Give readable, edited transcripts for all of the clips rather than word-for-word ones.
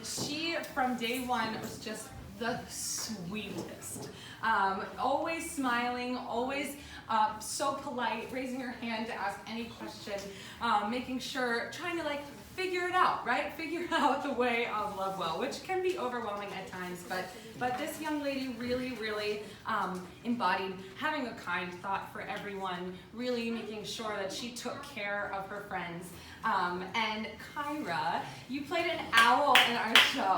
She, from day one, was just the sweetest. Always smiling, always so polite, raising her hand to ask any question, making sure, trying to like figure it out, right? Figure out the way of Lovewell, which can be overwhelming at times, but this young lady really embodied having a kind thought for everyone, really making sure that she took care of her friends. And Kyra, you played an owl in our show,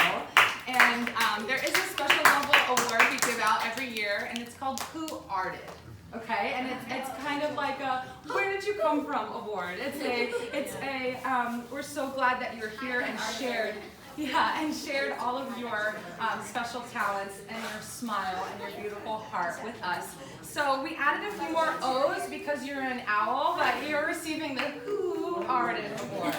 and there is a special Lovewell award we give out every year, and it's called Who Arted. Okay, and it's kind of like a "Where did you come from?" award. We're so glad that you're here and shared all of your special talents and your smile and your beautiful heart with us. So we added a few more O's because you're an owl, but you're receiving the Who Arted award.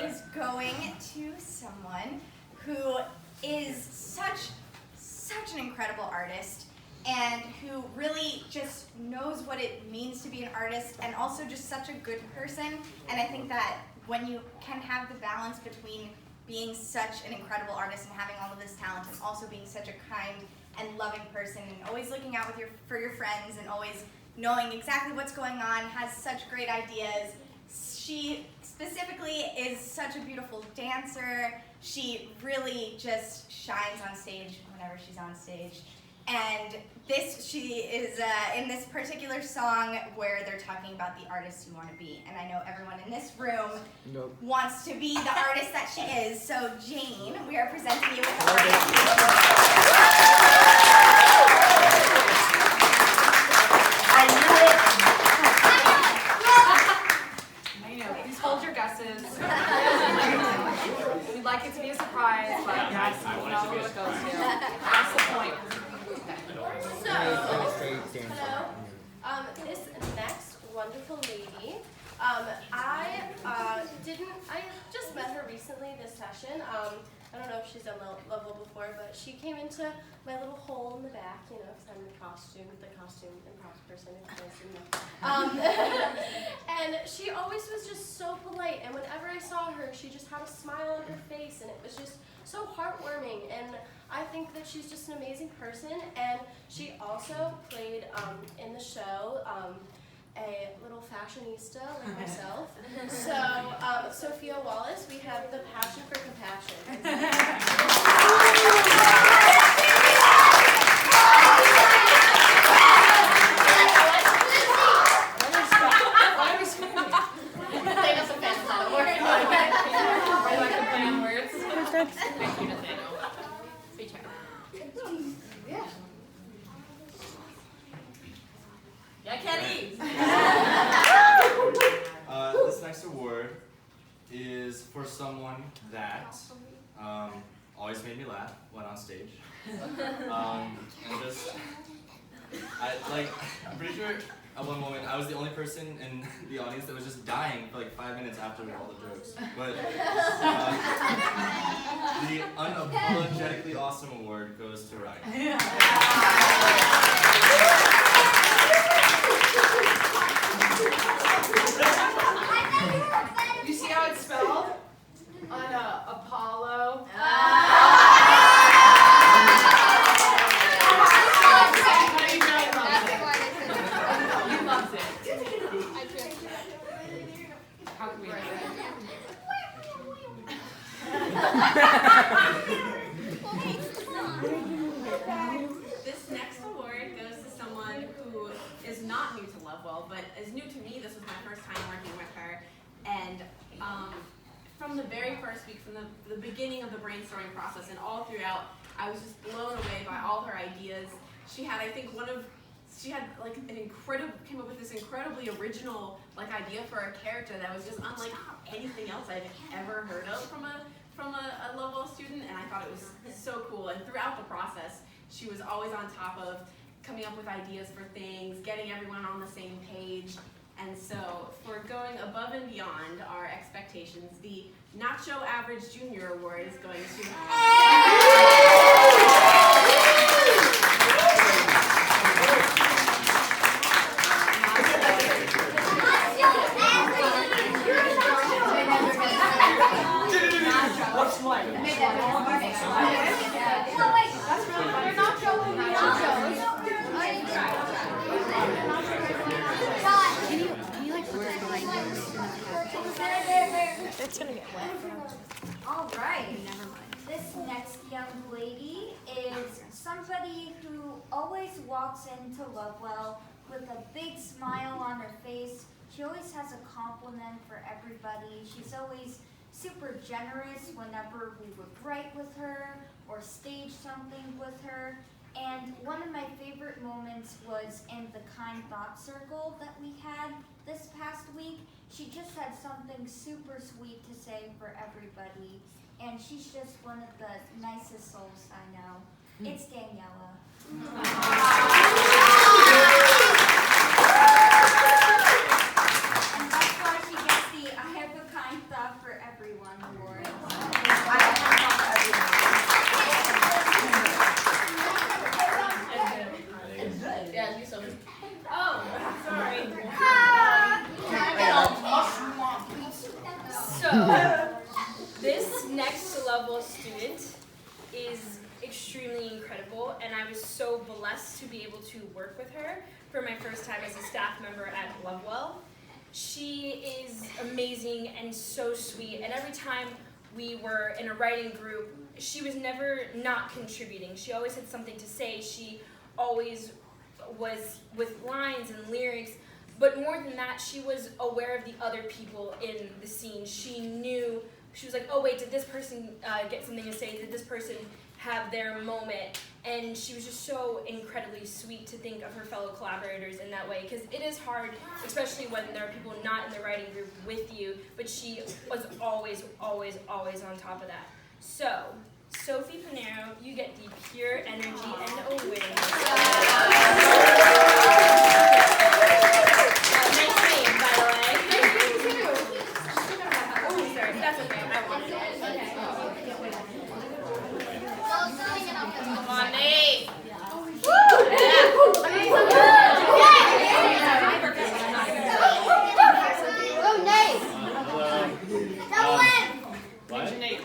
Is going to someone who is such an incredible artist and who really just knows what it means to be an artist and also just such a good person. And I think that when you can have the balance between being such an incredible artist and having all of this talent and also being such a kind and loving person and always looking out for your friends and always knowing exactly what's going on, has such great ideas. She specifically is such a beautiful dancer. She really just shines on stage whenever she's on stage. And she is in this particular song where they're talking about the artist you want to be. And I know everyone in this room wants to be the artist that she is. So Jane, we are presenting you with the Hold your guesses. We'd like it to be a surprise, but yes, you know who it goes to. That's the point. Hello. This next wonderful lady, I just met her recently this session. I don't know if she's done Lovewell before, but she came into my little hole in the back, you know, because I'm the costume and props person, if you guys didn't know. And she always was just so polite, and whenever I saw her, she just had a smile on her face, and it was just so heartwarming, and I think that she's just an amazing person, and she also played in the show a little fashionista like myself. So, Sophia Wallace, we have the passion for compassion. Thank you, Nathaniel. Speech Yeah. Yeah, Kenny! This next award is for someone that always made me laugh when on stage. And just, I'm pretty sure at one moment I was the only person in the audience that was just dying for like 5 minutes after all the jokes. But the unapologetically awesome award goes to Ryan. You see how it's spelled? On Apollo. He loves it. How can we do This next award goes to someone who is not new to Lovewell, but is new to me. This was my first time working with her. And from the very first week, from the beginning of the brainstorming process and all throughout, I was just blown away by all her ideas. She had, I think, came up with this incredibly original idea for a character that was just unlike anything else I've ever heard of from a Lovewell student, and I thought it was so cool. And throughout the process, she was always on top of coming up with ideas for things, getting everyone on the same page. And so for going above and beyond our expectations, the Not So Average Junior Award is going to All right. This next young lady is somebody who always walks into Lovewell with a big smile on her face. She always has a compliment for everybody. She's always super generous whenever we would write with her or stage something with her. And one of my favorite moments was in the Kind Thought Circle that we had this past week. She just had something super sweet to say for everybody. And she's just one of the nicest souls I know. It's Daniela. And that's why she gets the I Have a Kind Thought for Everyone award. Yeah, you so. Oh, sorry. So, this next Lovewell student is extremely incredible, and I was so blessed to be able to work with her for my first time as a staff member at Lovewell. She is amazing and so sweet, and every time we were in a writing group, she was never not contributing. She always had something to say. She always was with lines and lyrics, but more than that, she was aware of the other people in the scene. She knew, she was like, oh wait, did this person get something to say? Did this person have their moment? And she was just so incredibly sweet to think of her fellow collaborators in that way, because it is hard, especially when there are people not in the writing group with you, but she was always, always, always on top of that. So, Sophie Panero, you get the Pure Energy and a win. Nice name, by the way. Oh, sorry, that's okay. I wanted it. Okay. Come on, Nate. Go, Nate!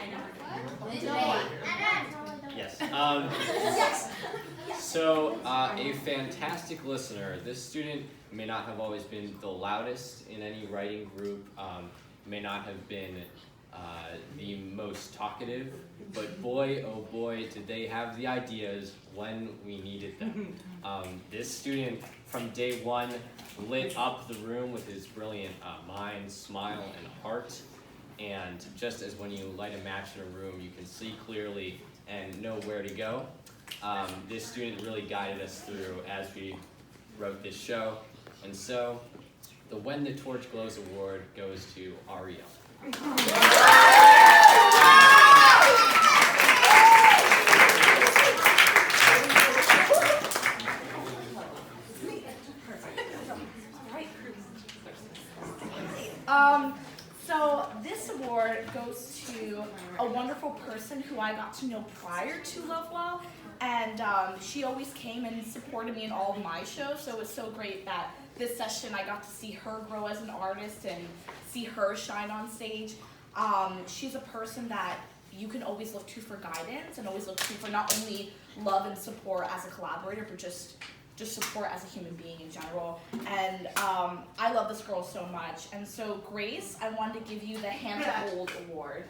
So, a fantastic listener. This student may not have always been the loudest in any writing group, may not have been the most talkative, but boy, oh boy, did they have the ideas when we needed them. This student, from day one, lit up the room with his brilliant mind, smile, and heart. And just as when you light a match in a room, you can see clearly and know where to go. This student really guided us through as we wrote this show. And so, the When the Torch Glows Award goes to Ariel. So this award goes to a wonderful person who I got to know prior to Lovewell, and she always came and supported me in all of my shows, so it was so great that this session I got to see her grow as an artist and see her shine on stage. She's a person that you can always look to for guidance and always look to for not only love and support as a collaborator, but just support as a human being in general. And I love this girl so much. And so Grace, I wanted to give you the Hand to Hold Award.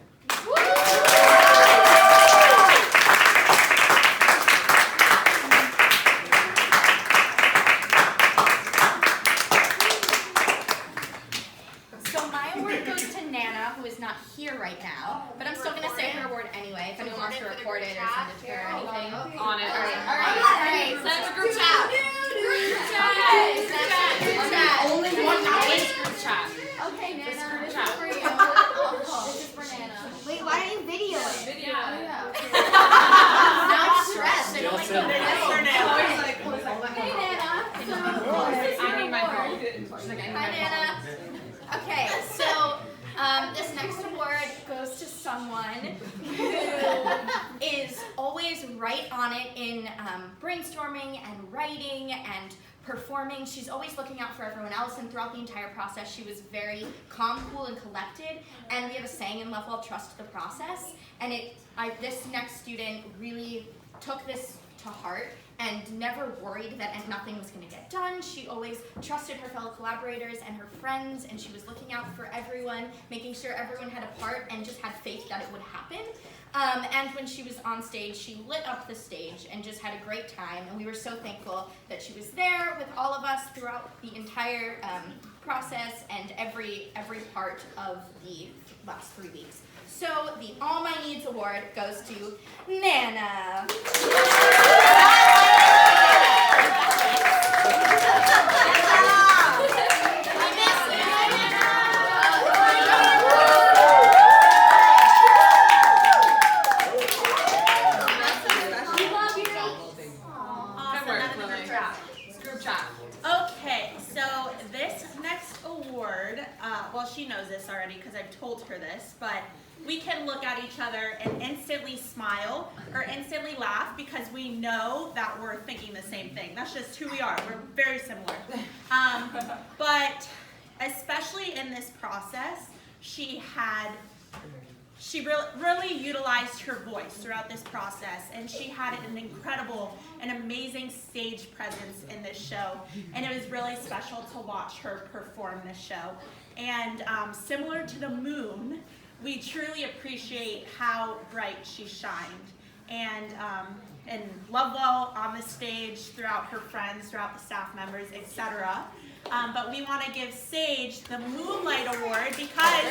So my award goes to Nana, who is not here right now, but I'm still going to say her award anyway, if anyone wants to record it or send it to her or anything. On it. All right. Send it to group chat. Group chat. Only one group chat. Okay, Nana, Group this chat. is for you. This is for Nana. Wait, why don't you video I need my phone. She's like, I need Hi, my Nana. phone. Okay, so this next award goes to someone who is always right on it in brainstorming and writing and performing. She's always looking out for everyone else, and throughout the entire process, she was very calm, cool, and collected. And we have a saying in Lovewell, trust the process. And this next student really took this to heart and never worried that nothing was going to get done. She always trusted her fellow collaborators and her friends, and she was looking out for everyone, making sure everyone had a part, and just had faith that it would happen. And when she was on stage, she lit up the stage and just had a great time, and we were so thankful that she was there with all of us throughout the entire process and every part of the last 3 weeks. So the All My Needs Award goes to Nana. Okay, so this next award, well, she knows this already because I've told her this, but we can look at each other and instantly smile or instantly laugh because we know that we're thinking the same thing. That's just who we are. We're very similar. But especially in this process, she really utilized her voice throughout this process, and she had an incredible and amazing stage presence in this show, and it was really special to watch her perform this show. And similar to the moon, we truly appreciate how bright she shined. And Lovewell on the stage, throughout her friends, throughout the staff members, etc. But we want to give Sage the Moonlight Award because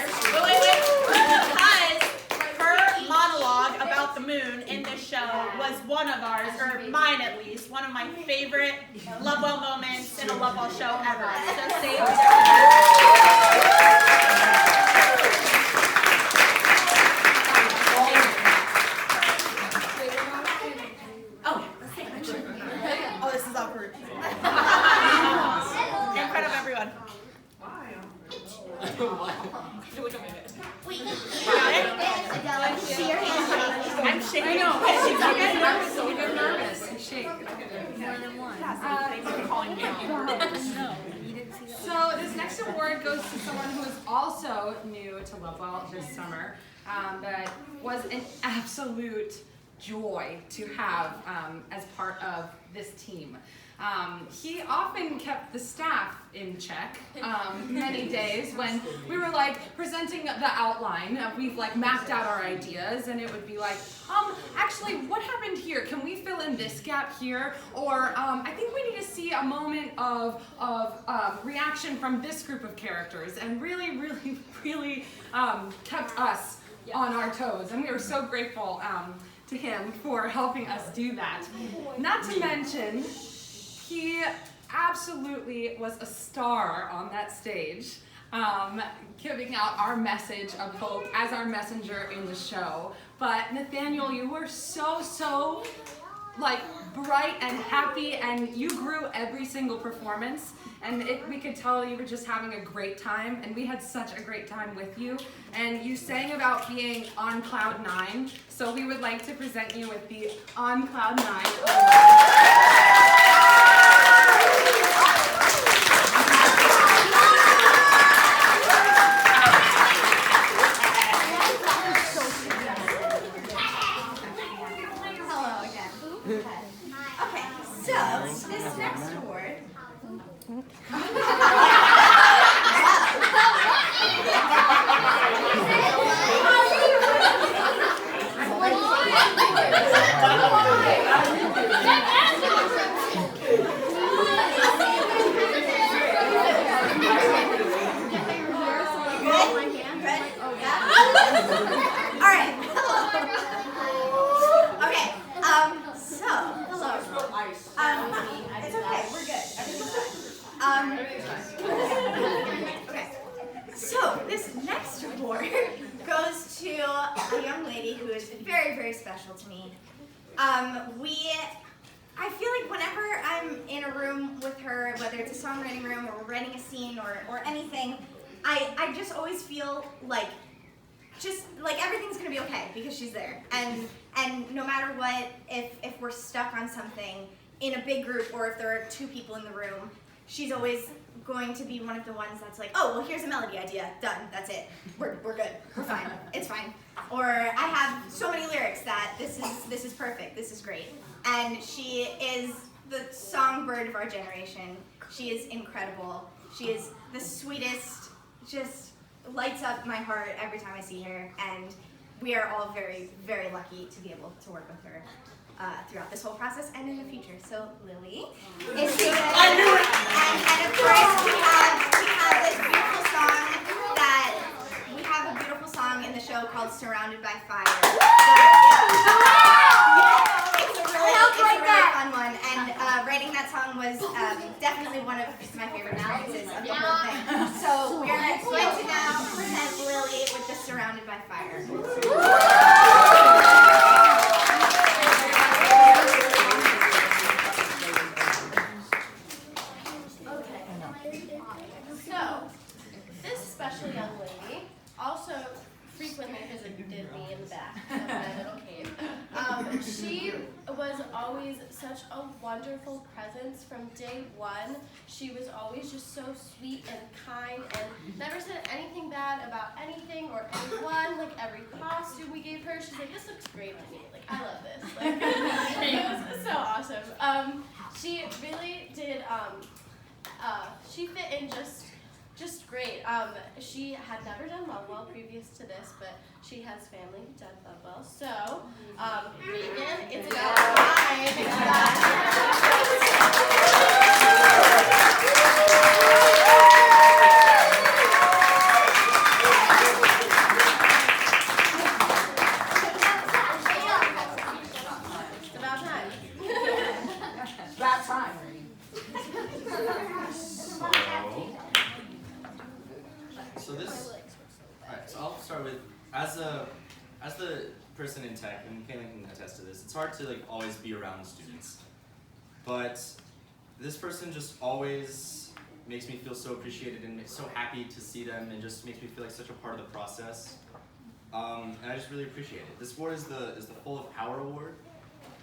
her monologue about the moon in this show was one of ours, or mine at least, one of my favorite Lovewell moments in a Lovewell show ever. So Sage. Oh, this is awkward. In front of everyone. Wait, I'm shaking. I know. You get nervous. You get nervous. You shake. More than one. Thanks for calling me out. So this next award goes to someone who is also new to Lovewell this summer, but was an absolute joy to have as part of this team. He often kept the staff in check many days when we were like presenting the outline. We've like mapped out our ideas, and it would be like, actually, what happened here? Can we fill in this gap here? Or I think we need to see a moment of reaction from this group of characters, and really kept us on our toes, and we were so grateful to him for helping us do that. Not to mention, he absolutely was a star on that stage, giving out our message of hope as our messenger in the show. But Nathaniel, you were so like bright and happy, and you grew every single performance, and we could tell you were just having a great time, and we had such a great time with you. And you sang about being on cloud 9, so we would like to present you with the On Cloud 9 award. okay, so this next award. Alright, okay, so, hello. It's okay, we're good. Everything's fine. Okay, so this next award goes to a young lady who is very, very special to me. I feel like whenever I'm in a room with her, whether it's a songwriting room or we're writing a scene or anything, I just always feel like everything's gonna be okay because she's there. And no matter what, if we're stuck on something in a big group or if there are 2 people in the room, she's always going to be one of the ones that's like, oh, well, here's a melody idea, done, that's it. We're good, we're fine, it's fine. Or I have so many lyrics that this is perfect, this is great. And she is the songbird of our generation. She is incredible. She is the sweetest, just lights up my heart every time I see her. And we are all very, very lucky to be able to work with her throughout this whole process and in the future. So Lily is here. And of course we have this beautiful song in the show called Surrounded by Fire. It's a really fun one, and writing that song was definitely one of my favorite experiences of the whole thing. So we're going to now present Lily with the Surrounded by Fire. So, this special young lady also frequently visited me in the back of my little cave. She was always such a wonderful presence from day one. She was always just so sweet and kind and never said anything bad about anything or anyone. Like every costume we gave her, she's like, this looks great on me. Like, I love this. Like, it was so awesome. She really did, she fit in just great. She had never done Lovewell previous to this, but she has family who done Lovewell. So, Regan, it's about time. It's about time. That time. So I'll start with, as the person in tech, and Caitlin can attest to this, it's hard to always be around students. But this person just always makes me feel so appreciated and so happy to see them, and just makes me feel like such a part of the process. And I just really appreciate it. This award is the Full of Power Award,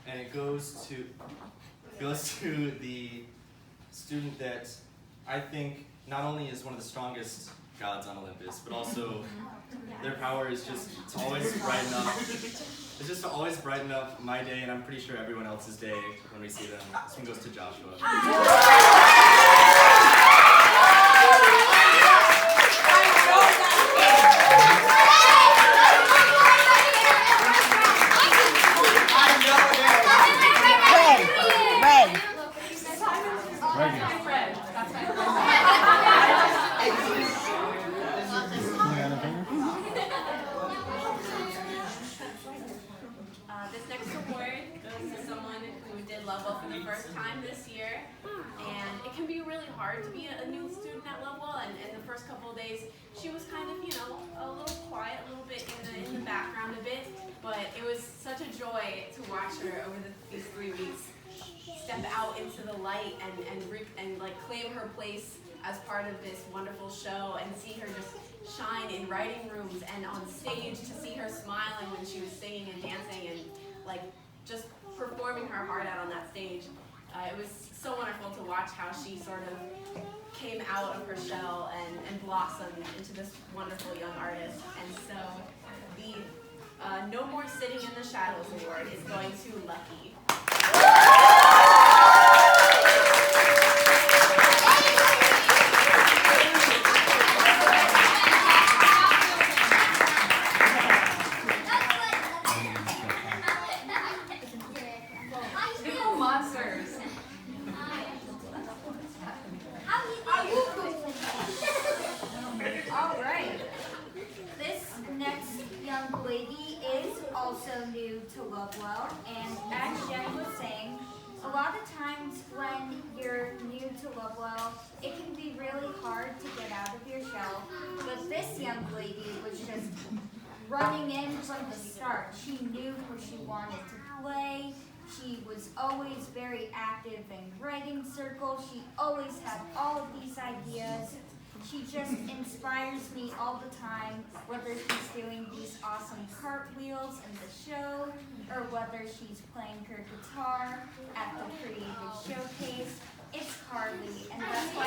and it goes to the student that I think not only is one of the strongest gods on Olympus, but also their power is just to always brighten up. It's just to always brighten up my day, and I'm pretty sure everyone else's day when we see them. This one goes to Joshua. This next award goes to someone who did Lovewell for the first time this year, and it can be really hard to be a new student at Lovewell. And in the first couple of days, she was kind of, a little quiet, a little bit in the background a bit, but it was such a joy to watch her over these 3 weeks step out into the light and claim her place as part of this wonderful show, and see her just shine in writing rooms and on stage, to see her smiling when she was singing and dancing and just performing her heart out on that stage. It was so wonderful to watch how she sort of came out of her shell and blossomed into this wonderful young artist. And so the No More Sitting in the Shadows Award is going to Lucky. New to Lovewell, and as Jen was saying, a lot of times when you're new to Lovewell, it can be really hard to get out of your shell, but this young lady was just running in from the start. She knew who she wanted to play, She was always very active in writing circles. She always had all of these ideas. She just inspires me all the time, whether she's doing these awesome cartwheels in the show, or whether she's playing her guitar at the Creative Showcase. It's Carly, and that's why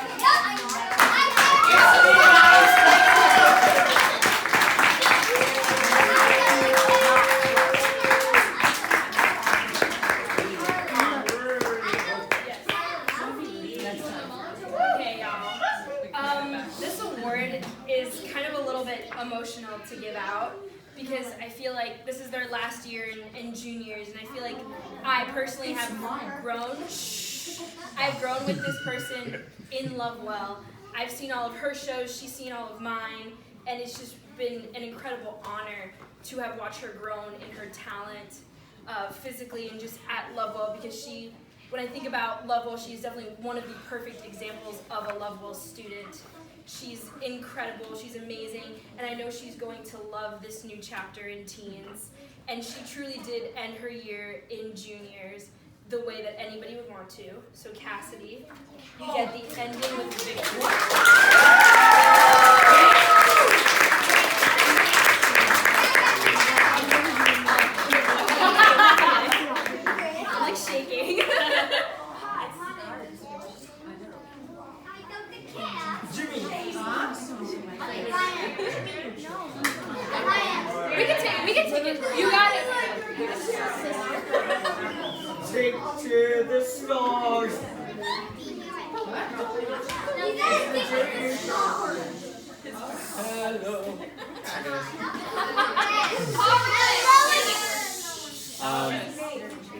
Okay, y'all. This award is kind of a little bit emotional to give out because I feel like this is their last year in juniors, and I feel like I personally have grown. I've grown with this person in Lovewell. I've seen all of her shows, she's seen all of mine, and it's just been an incredible honor to have watched her grown in her talent physically and just at Lovewell, because when I think about Lovewell, she's definitely one of the perfect examples of a Lovewell student. She's incredible, she's amazing, and I know she's going to love this new chapter in teens. And she truly did end her year in juniors the way that anybody would want to. So Cassidy, you get the ending with the victory. I'm like shaking. We can take it. You got it. Take to the stars. Hello.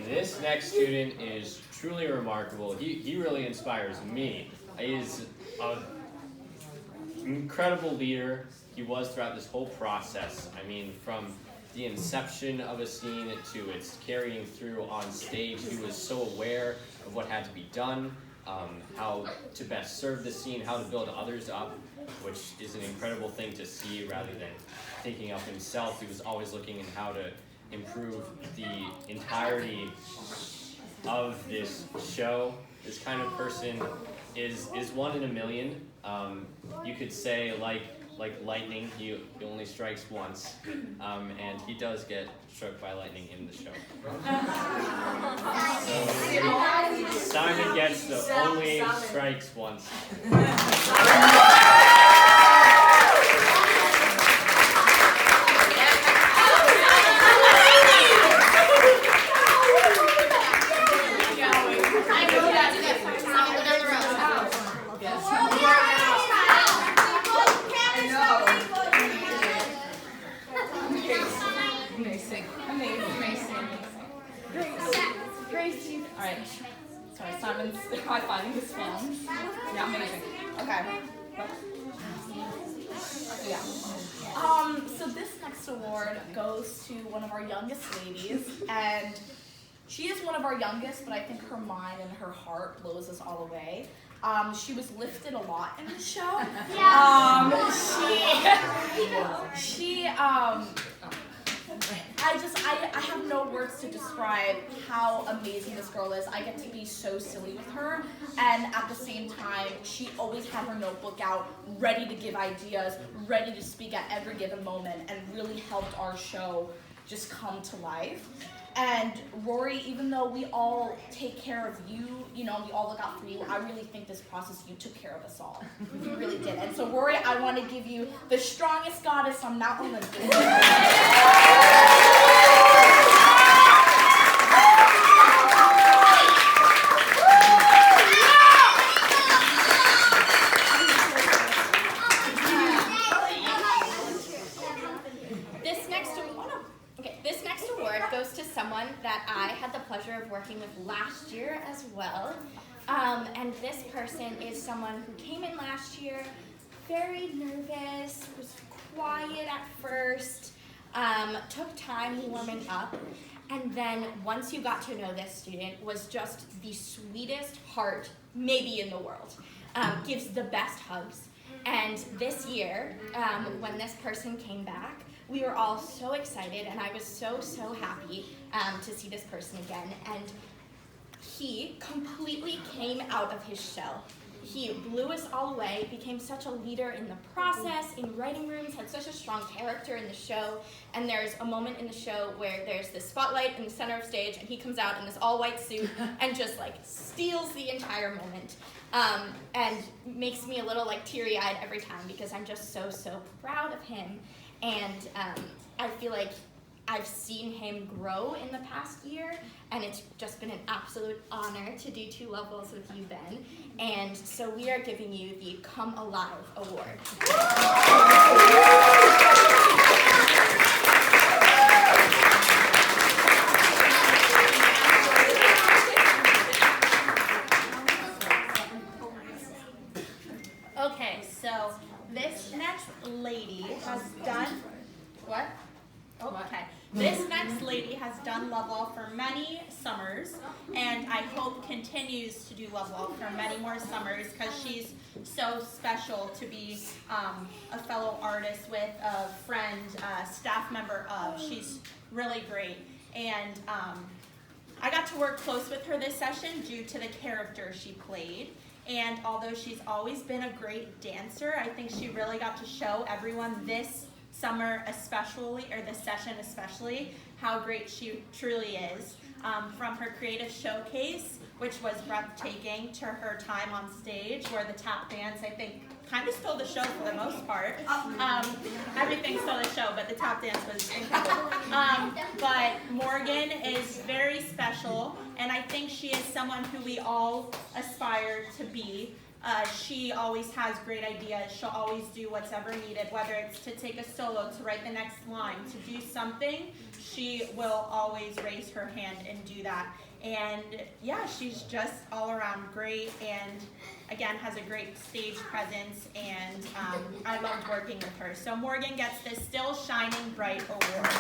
This next student is truly remarkable. He really inspires me. He is an incredible leader. He was throughout this whole process. I mean, from the inception of a scene to its carrying through on stage, he was so aware of what had to be done, how to best serve the scene, how to build others up, which is an incredible thing to see rather than thinking of himself. He was always looking at how to improve the entirety of this show. This kind of person is one in a million. You could say like lightning, he only strikes once, and he does get struck by lightning in the show. So, Simon gets the only strikes once. Alright. Sorry, Simon's high-fiving his fans. Yeah, amazing. Okay. Yeah. So this next award goes to one of our youngest ladies, and she is one of our youngest, but I think her mind and her heart blows us all away. She was lifted a lot in the show. I have no words to describe how amazing this girl is. I get to be so silly with her, and at the same time, she always had her notebook out, ready to give ideas, ready to speak at every given moment, and really helped our show just come to life. And Rory, even though we all take care of you, we all look out for you, I really think this process, you took care of us all. You really did. And so Rory, I want to give you the strongest goddess on Mount Olympus. This next award goes to someone that I had the pleasure of working with last year as well. And this person is someone who came in last year, very nervous, was quiet at first, took time warming up, and then once you got to know this student, was just the sweetest heart maybe in the world. Gives the best hugs. And this year, when this person came back, we were all so excited, and I was so happy to see this person again. And he completely came out of his shell. He blew us all away, became such a leader in the process, in writing rooms, had such a strong character in the show. And there's a moment in the show where there's this spotlight in the center of stage, and he comes out in this all-white suit and just like steals the entire moment. And makes me a little like teary-eyed every time because I'm just so proud of him. And I feel like I've seen him grow in the past year, and it's just been an absolute honor to do 2 Lovewells with you, Ben. And so we are giving you the Come Alive Award. Okay, so this next lady has done what? Oh, okay. This next lady has done Lovewell for many summers, and I hope continues to do Lovewell for many more summers because she's so special to be a fellow artist with, a friend, staff member of. She's really great. And I got to work close with her this session due to the character she played. And although she's always been a great dancer, I think she really got to show everyone this summer especially, or this session especially, how great she truly is. From her creative showcase, which was breathtaking, to her time on stage where the tap dance, I think, kind of stole the show for the most part. Everything stole the show, but the tap dance was incredible. But Morgan is very special, and I think she is someone who we all aspire to be. She always has great ideas. She'll always do what's ever needed, whether it's to take a solo, to write the next line, to do something. She will always raise her hand and do that. And yeah, she's just all around great, and again has a great stage presence, and I loved working with her. So Morgan gets this Still Shining Bright Award.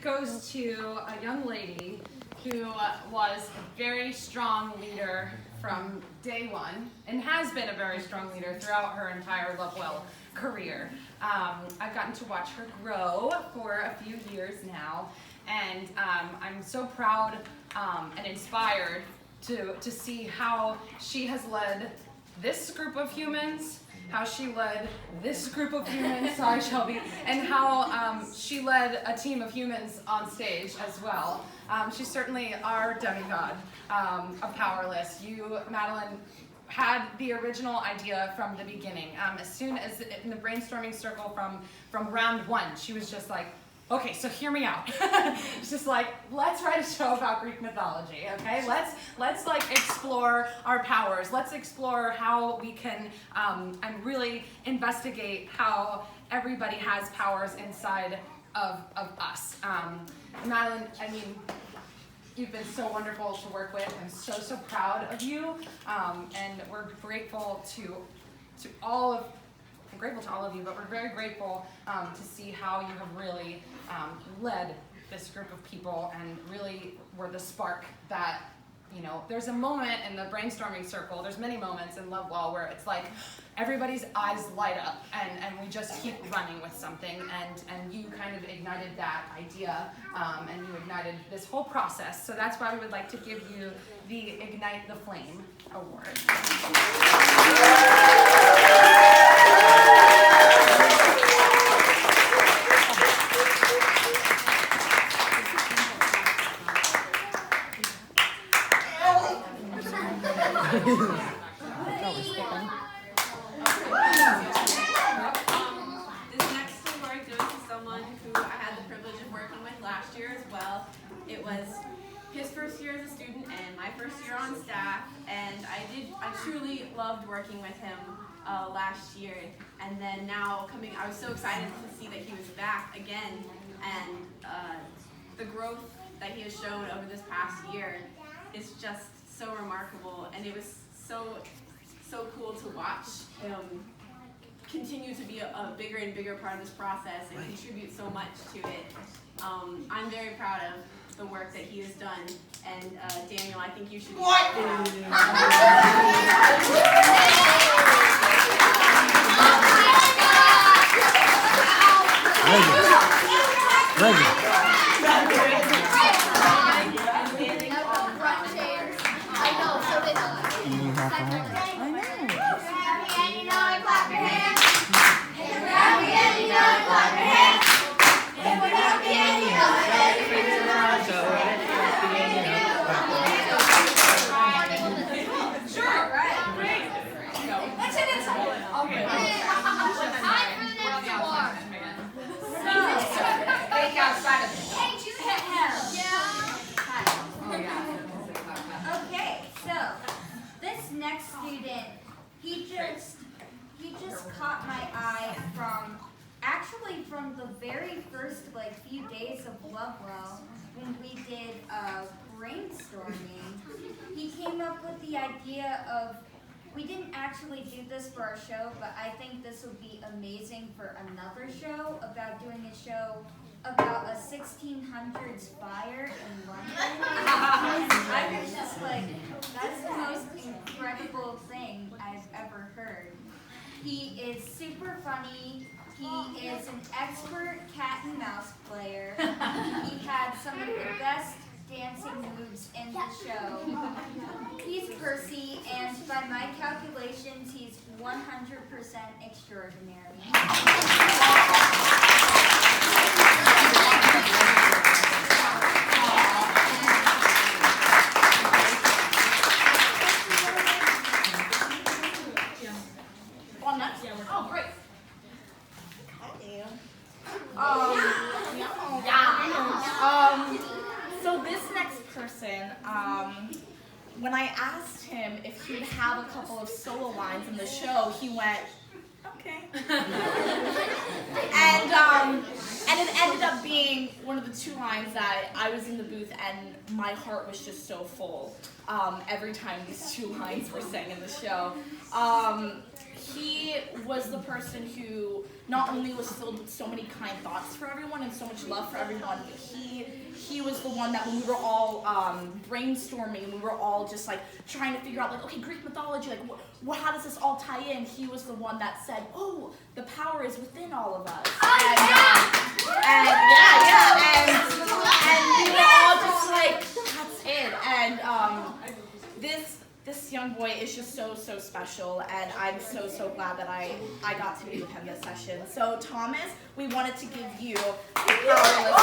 Goes to a young lady who was a very strong leader from day one and has been a very strong leader throughout her entire Lovewell career. I've gotten to watch her grow for a few years now, and I'm so proud and inspired to see how she has led this group of humans, how she led this group of humans, sorry Shelby, and how she led a team of humans on stage as well. She's certainly our demigod of Powerless. You, Madeline, had the original idea from the beginning. As soon as in the brainstorming circle from round 1, she was just like, okay, so hear me out. It's just like, let's write a show about Greek mythology, okay? Let's like explore our powers. Let's explore how we can and really investigate how everybody has powers inside of us. Madeline, I mean, you've been so wonderful to work with. I'm so proud of you, and we're grateful to all of. I'm grateful to all of you, but we're very grateful to see how you have really led this group of people and really were the spark that, you know, there's a moment in the brainstorming circle, there's many moments in Lovewell where it's like everybody's eyes light up and we just keep running with something, and you kind of ignited that idea and you ignited this whole process. So that's why we would like to give you the Ignite the Flame Award. This next award goes to someone who I had the privilege of working with last year as well. It was his first year as a student and my first year on staff, and I truly loved working with him last year. And then now I was so excited to see that he was back again, and the growth that he has shown over this past year is just so remarkable, and it was so cool to watch him continue to be a bigger and bigger part of this process and contribute so much to it. I'm very proud of the work that he has done, and Daniel, I think you should be proud. Okay, so this next student, he just caught my eye from the very first few days of Lovewell when we did brainstorming. He came up with the idea of, we didn't actually do this for our show, but I think this would be amazing for another show, about doing a show about a 1600s fire in London. And I was just like, that's the most incredible thing I've ever heard. He is super funny. He is an expert cat and mouse player. He had some of the best dancing moves in the show. He's Percy, and by my calculations, he's 100% extraordinary. Oh, great. So this next person, when I asked him if he'd have a couple of solo lines in the show, he went, okay. And it ended up being one of the 2 lines that I was in the booth and my heart was just so full every time these 2 lines were sang in the show. He was the person who not only was filled with so many kind thoughts for everyone and so much love for everyone, but he was the one that when we were all brainstorming, we were all just trying to figure out okay, Greek mythology, how does this all tie in? He was the one that said, oh, the power is within all of us. And we were all just that's it. And this young boy is just so special, and I'm so glad that I got to be with him this session. So Thomas, we wanted to give you the power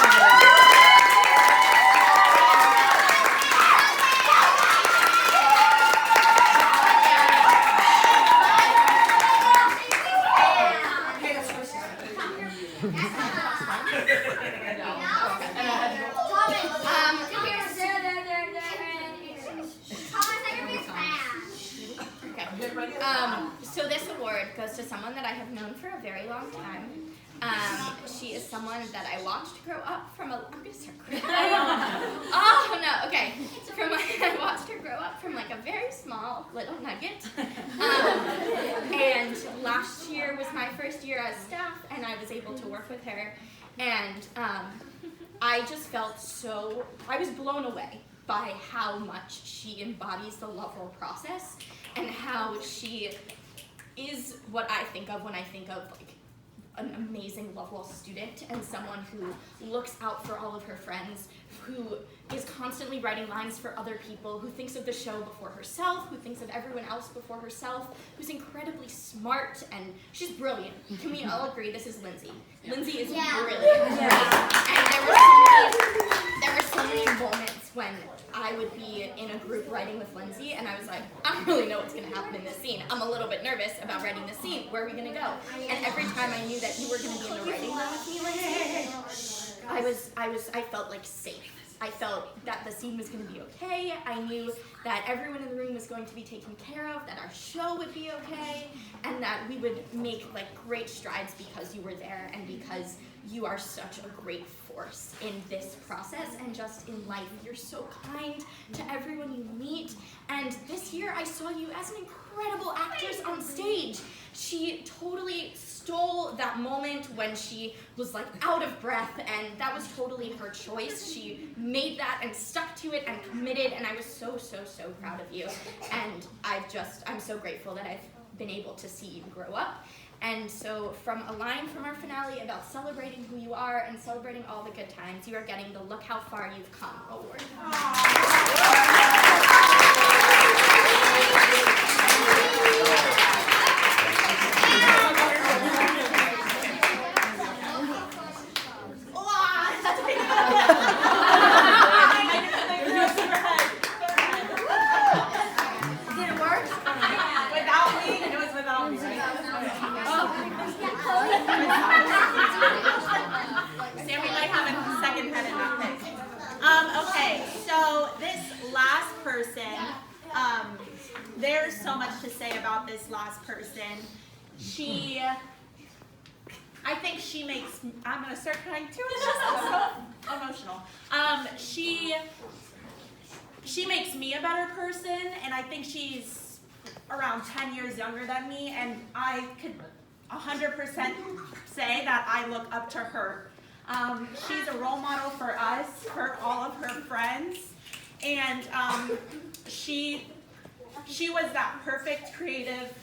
So this award goes to someone that I have known for a very long time. She is someone that I watched grow up from I'm gonna start crying. Oh no, okay. I watched her grow up from a very small little nugget. And last year was my first year as staff, and I was able to work with her. And I just felt I was blown away by how much she embodies the Lovewell process and how she is what I think of when I think of an amazing Lovewell student and someone who looks out for all of her friends, who is constantly writing lines for other people, who thinks of the show before herself, who thinks of everyone else before herself, who's incredibly smart, and she's brilliant. Can we all agree this is Lindsay? Lindsay is brilliant. And there were so many moments when I would be in a group writing with Lindsay, and I was like, I don't really know what's going to happen in this scene. I'm a little bit nervous about writing this scene. Where are we going to go? And every time I knew that you were going to be in the writing room with me, Lindsay, I felt safe. I felt that the scene was going to be okay. I knew that everyone in the room was going to be taken care of, that our show would be okay, and that we would make great strides because you were there and because you are such a great force in this process and just in life. You're so kind to everyone you meet. And this year I saw you as an incredible actress on stage. she totally stole that moment when she was like out of breath, and that was totally her choice. She made that and stuck to it and committed, and I was so, so, so proud of you. And I'm so grateful that I've been able to see you grow up. And so from a line from our finale about celebrating who you are and celebrating all the good times, you are getting the Look How Far You've Come award. Sammy might have a second head in that thing. Okay, so this last person, there's so much to say about this last person. I think she makes, I'm going to start crying too, it's just so emotional. She makes me a better person, and I think she's around 10 years younger than me, and I could 100% say that I look up to her. She's a role model for us, for all of her friends, and she was that perfect, creative,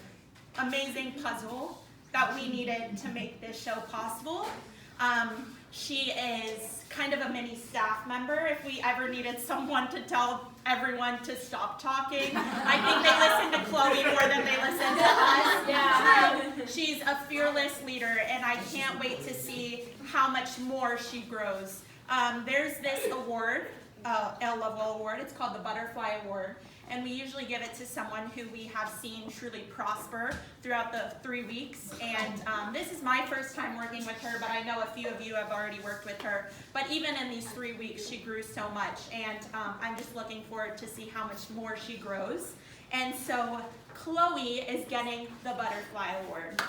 amazing puzzle that we needed to make this show possible. She is kind of a mini staff member if we ever needed someone to tell everyone to stop talking. I think they listen to Chloe more than they listen to us. Yeah. She's a fearless leader, and I can't wait to see how much more she grows. There's this award, Lovewell Award. It's called the Butterfly Award. And we usually give it to someone who we have seen truly prosper throughout the 3 weeks. And this is my first time working with her, but I know a few of you have already worked with her. But even in these 3 weeks, she grew so much. And I'm just looking forward to see how much more she grows. And so Chloe is getting the Butterfly Award.